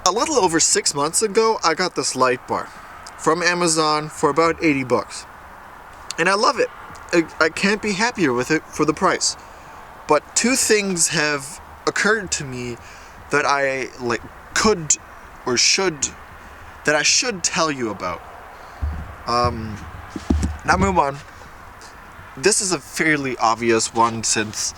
A little over 6 months ago, I got this Lightbar from Amazon for about 80 bucks. And I love it. I can't be happier with it for the price. But two things have occurred to me that I could or should that I should tell you about. Number one, this is a fairly obvious one since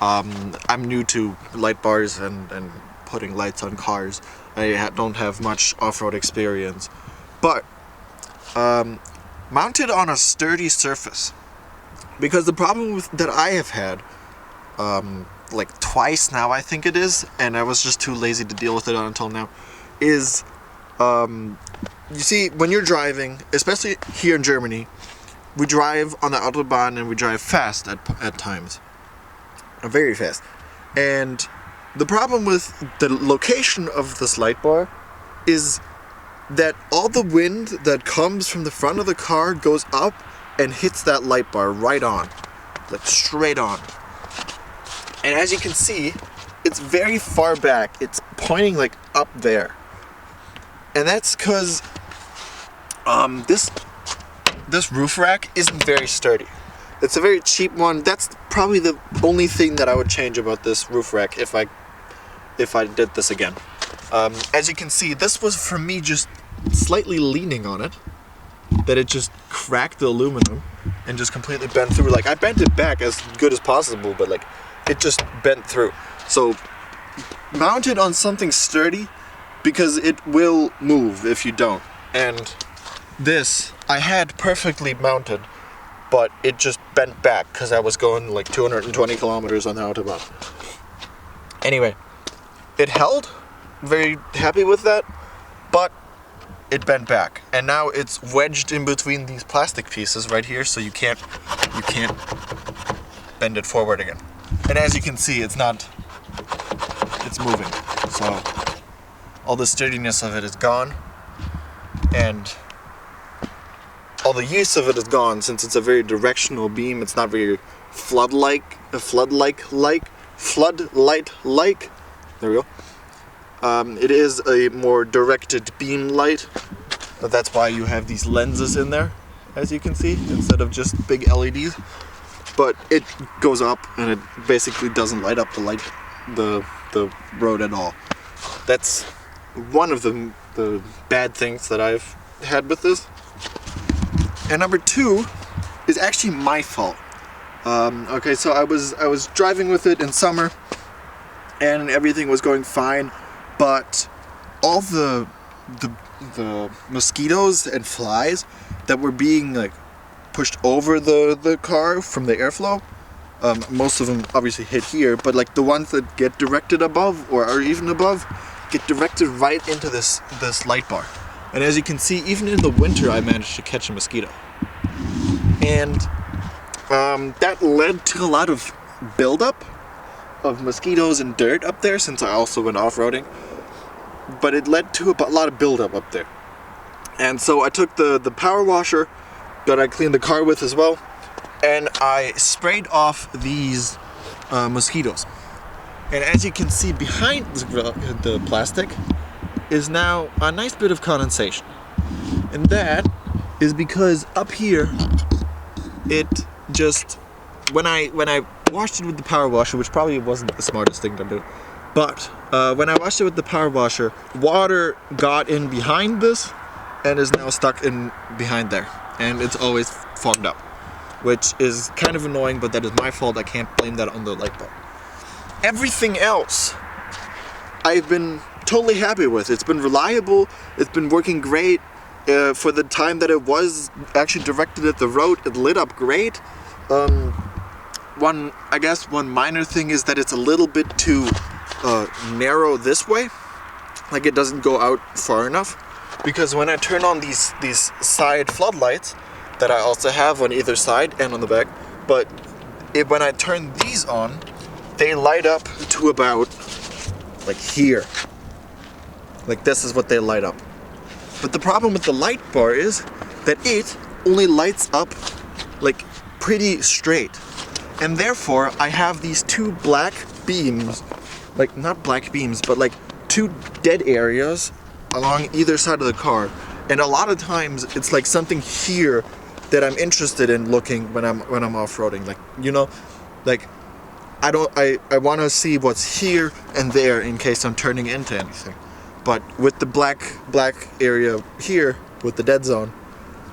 I'm new to light bars and putting lights on cars. I don't have much off-road experience, but mounted on a sturdy surface. Because the problem that I have had, twice now I think it is, and I was just too lazy to deal with it until now, is, you see, when you're driving, especially here in Germany, we drive on the Autobahn and we drive fast at times. Very fast. And the problem with the location of this light bar is that all the wind that comes from the front of the car goes up and hits that light bar right on. Like straight on. And as you can see, it's very far back. It's pointing like up there. And that's because this roof rack isn't very sturdy. It's a very cheap one. That's probably the only thing that I would change about this roof rack if I did this again. As you can see, this was for me just slightly leaning on it, that it just cracked the aluminum and just completely bent through. Like, I bent it back as good as possible, but like it just bent through. So mount it on something sturdy because it will move if you don't. And this I had perfectly mounted, but it just bent back because I was going like 220 kilometers on the Autobahn. Anyway, it held. Very happy with that, but it bent back, and now it's wedged in between these plastic pieces right here, so you can't bend it forward again. And as you can see, it's moving. So all the sturdiness of it is gone, and all the use of it is gone since it's a very directional beam. It's not very floodlight-like. There we go. It is a more directed beam light, but that's why you have these lenses in there, as you can see, instead of just big LEDs. But it goes up and it basically doesn't light up the road at all. That's one of the bad things that I've had with this. And number two is actually my fault. Okay, so I was driving with it in summer, and everything was going fine. But all the mosquitoes and flies that were being like pushed over the car from the airflow, most of them obviously hit here, but like the ones that get directed above or are even above get directed right into this light bar. And as you can see, even in the winter I managed to catch a mosquito. And that led to a lot of buildup of mosquitoes and dirt up there, since I also went off-roading. But it led to a lot of buildup up there. And so I took the power washer that I cleaned the car with as well, and I sprayed off these mosquitoes. And as you can see, behind the plastic is now a nice bit of condensation. And that is because up here, it just, when I washed it with the power washer, which probably wasn't the smartest thing to do, but when I washed it with the power washer, water got in behind this and is now stuck in behind there, and it's always fogged up, which is kind of annoying, but that is my fault. I can't blame that on the light bulb. Everything else I've been totally happy with. It's been reliable, it's been working great. For the time that it was actually directed at the road, it lit up great. One minor thing is that it's a little bit too narrow this way, like it doesn't go out far enough, because when I turn on these side floodlights that I also have on either side and on the back, but when I turn these on, they light up to about like here. Like this is what they light up. But the problem with the light bar is that it only lights up like pretty straight. And therefore I have these two black beams, like not black beams, but like two dead areas along either side of the car, and a lot of times it's like something here that I'm interested in looking when I'm off-roading. Like, you know, like I want to see what's here and there in case I'm turning into anything. But with the black area here with the dead zone,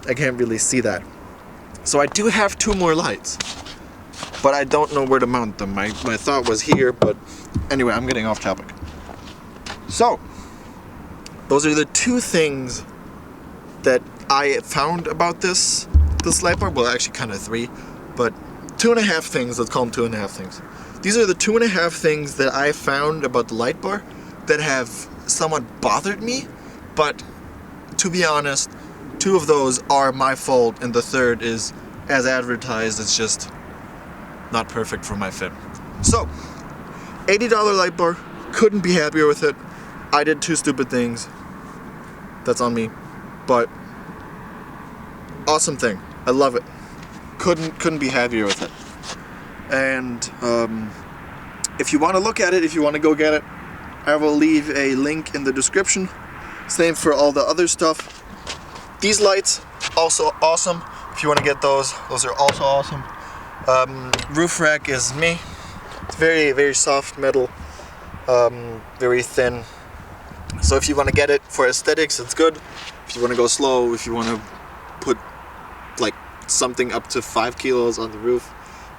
I can't really see that. So I do have two more lights, but I don't know where to mount them. My thought was here, but anyway, I'm getting off topic. So those are the two things that I found about this Lightbar. Well, actually kind of three, but 2.5 things. Let's call them 2.5 things. These are the 2.5 things that I found about the Lightbar that have somewhat bothered me, but to be honest, 2 of those are my fault, and the third is, as advertised, it's just not perfect for my fit. So, $80 Lightbar, couldn't be happier with it. I did 2 stupid things. That's on me. But awesome thing. I love it. Couldn't be happier with it. And if you want to look at it, if you want to go get it, I will leave a link in the description. Same for all the other stuff. These lights, also awesome. If you want to get those are also awesome. Roof rack is me. It's very, very soft metal, very thin. So if you want to get it for aesthetics, it's good. If you want to go slow, if you want to put like something up to 5 kilos on the roof,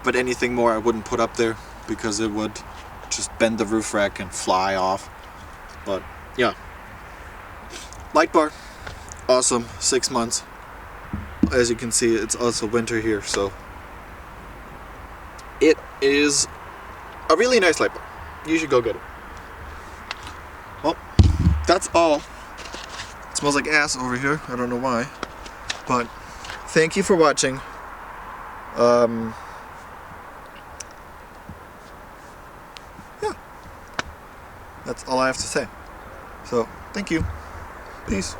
but anything more I wouldn't put up there because it would just bend the roof rack and fly off. But yeah, Lightbar, awesome. 6 months. As you can see, it's also winter here, so it is a really nice Lightbar. You should go get it. Well, that's all. It smells like ass over here. I don't know why, but thank you for watching. Yeah, that's all I have to say. So, thank you. Peace.